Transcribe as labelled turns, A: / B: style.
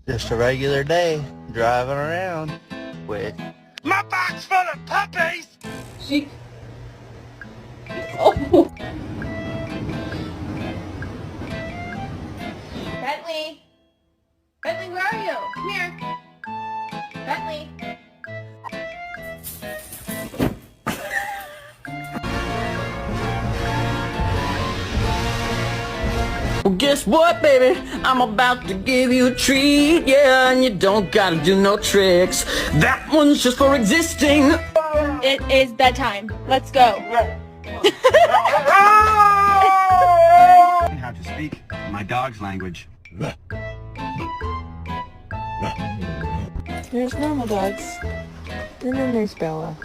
A: Just a regular day, driving around with my box full of puppies!
B: She... Oh! Bentley! Bentley, where are you? Come here! Bentley!
C: Well, guess what, baby? I'm about to give you a treat, yeah, and you don't gotta do no tricks. That one's just for existing.
B: It is bedtime. Let's go.
D: How to speak my dog's language.
E: There's normal dogs. And then there's Bella.